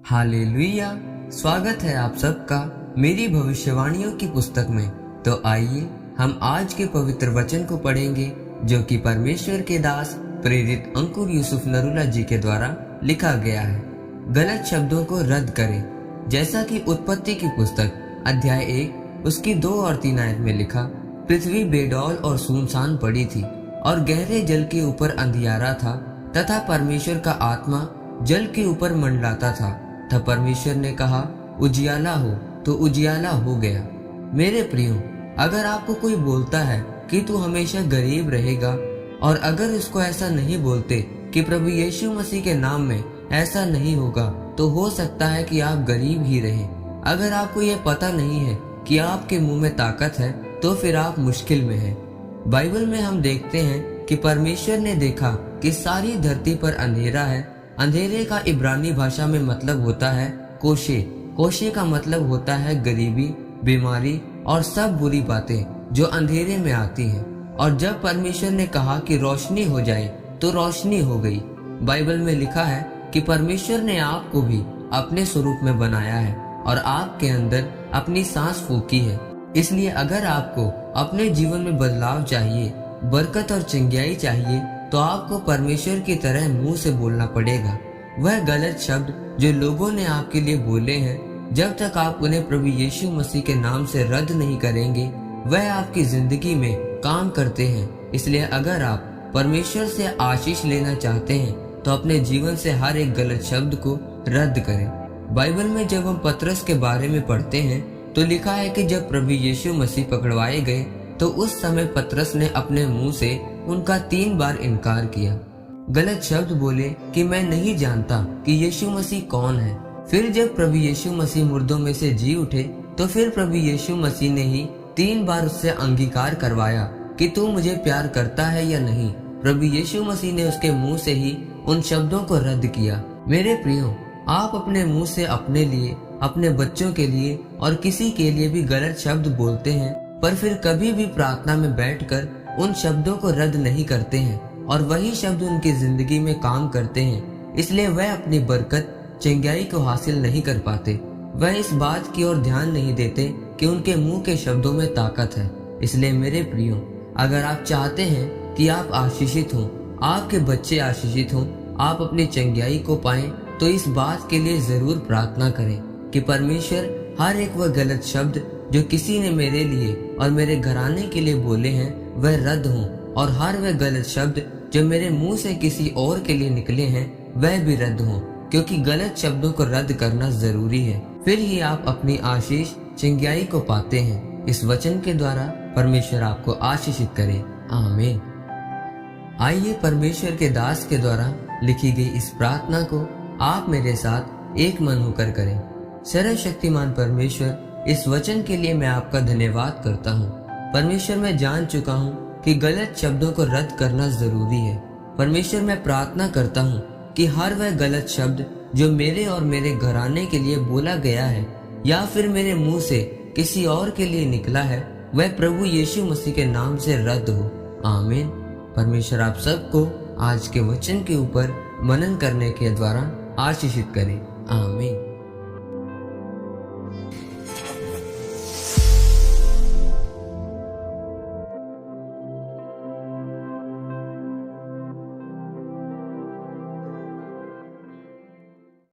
Hallelujah. स्वागत है आप सबका मेरी भविष्यवाणियों की पुस्तक में। तो आइए हम आज के पवित्र वचन को पढ़ेंगे जो कि परमेश्वर के दास प्रेरित अंकुर यूसुफ नरूला जी के द्वारा लिखा गया है। गलत शब्दों को रद्द करें। जैसा कि उत्पत्ति की पुस्तक अध्याय 1 उसकी 2 और 3 आयत में लिखा, पृथ्वी बेडौल और सुनसान पड़ी थी और गहरे जल के ऊपर अंधियारा था तथा परमेश्वर का आत्मा जल के ऊपर मंडलाता था। तब परमेश्वर ने कहा, उजियाला हो, तो उजियाला हो गया। मेरे प्रियो, अगर आपको कोई बोलता है कि तू हमेशा गरीब रहेगा और अगर उसको ऐसा नहीं बोलते कि प्रभु यीशु मसीह के नाम में ऐसा नहीं होगा, तो हो सकता है कि आप गरीब ही रहें। अगर आपको ये पता नहीं है कि आपके मुंह में ताकत है, तो फिर आप मुश्किल में हैं। बाइबल में हम देखते हैं कि परमेश्वर ने देखा कि सारी धरती पर अंधेरा है। अंधेरे का इब्रानी भाषा में मतलब होता है कोशे। कोशे का मतलब होता है गरीबी, बीमारी और सब बुरी बातें जो अंधेरे में आती हैं। और जब परमेश्वर ने कहा कि रोशनी हो जाए, तो रोशनी हो गई। बाइबल में लिखा है कि परमेश्वर ने आपको भी अपने स्वरूप में बनाया है और आपके अंदर अपनी सांस फूंकी है। इसलिए अगर आपको अपने जीवन में बदलाव चाहिए, बरकत और चंगियाई चाहिए, तो आपको परमेश्वर की तरह मुंह से बोलना पड़ेगा। वह गलत शब्द जो लोगों ने आपके लिए बोले हैं, जब तक आप उन्हें प्रभु यीशु मसीह के नाम से रद्द नहीं करेंगे, वह आपकी जिंदगी में काम करते हैं। इसलिए अगर आप परमेश्वर से आशीष लेना चाहते हैं, तो अपने जीवन से हर एक गलत शब्द को रद्द करें। बाइबल में जब हम पतरस के बारे में पढ़ते हैं, तो लिखा है कि जब प्रभु यीशु मसीह पकड़वाए गए, तो उस समय पतरस ने अपने मुंह से उनका 3 बार इनकार किया। गलत शब्द बोले कि मैं नहीं जानता कि यीशु मसीह कौन है। फिर जब प्रभु यीशु मसीह मुर्दों में से जी उठे, तो फिर प्रभु यीशु मसीह ने ही 3 बार उससे अंगीकार करवाया कि तू मुझे प्यार करता है या नहीं। प्रभु यीशु मसीह ने उसके मुंह से ही उन शब्दों को रद्द किया। मेरे प्रियो, आप अपने मुंह से अपने लिए, अपने बच्चों के लिए और किसी के लिए भी गलत शब्द बोलते हैं, पर फिर कभी भी प्रार्थना में बैठकर उन शब्दों को रद्द नहीं करते हैं और वही शब्द उनकी जिंदगी में काम करते हैं। इसलिए वह अपनी बरकत, चंगाई को हासिल नहीं कर पाते। वह इस बात की ओर ध्यान नहीं देते कि उनके मुंह के शब्दों में ताकत है। इसलिए मेरे प्रियो, अगर आप चाहते हैं कि आप आशीषित हों, आपके बच्चे आशीषित हों, आप अपनी चंगाई को पाएं, तो इस बात के लिए जरूर प्रार्थना करें कि परमेश्वर हर एक वह गलत शब्द जो किसी ने मेरे लिए और मेरे घराने के लिए बोले हैं, वह रद्द हों, और हर वह गलत शब्द जो मेरे मुंह से किसी और के लिए निकले हैं, वह भी रद्द हों, क्योंकि गलत शब्दों को रद्द करना जरूरी है। फिर ही आप अपनी आशीष, चंगाई को पाते हैं। इस वचन के द्वारा परमेश्वर आपको आशीषित करे। आमीन। आइए परमेश्वर के दास के द्वारा लिखी गई इस प्रार्थना को आप मेरे साथ एक मन होकर करें। सर्वशक्तिमान परमेश्वर, इस वचन के लिए मैं आपका धन्यवाद करता हूँ। परमेश्वर, मैं जान चुका हूँ कि गलत शब्दों को रद्द करना जरूरी है। परमेश्वर, मैं प्रार्थना करता हूँ कि हर वह गलत शब्द जो मेरे और मेरे घराने के लिए बोला गया है या फिर मेरे मुंह से किसी और के लिए निकला है, वह प्रभु यीशु मसीह के नाम से रद्द हो। आमीन। परमेश्वर आप सबको आज के वचन के ऊपर मनन करने के द्वारा आशीषित करे। आमीन।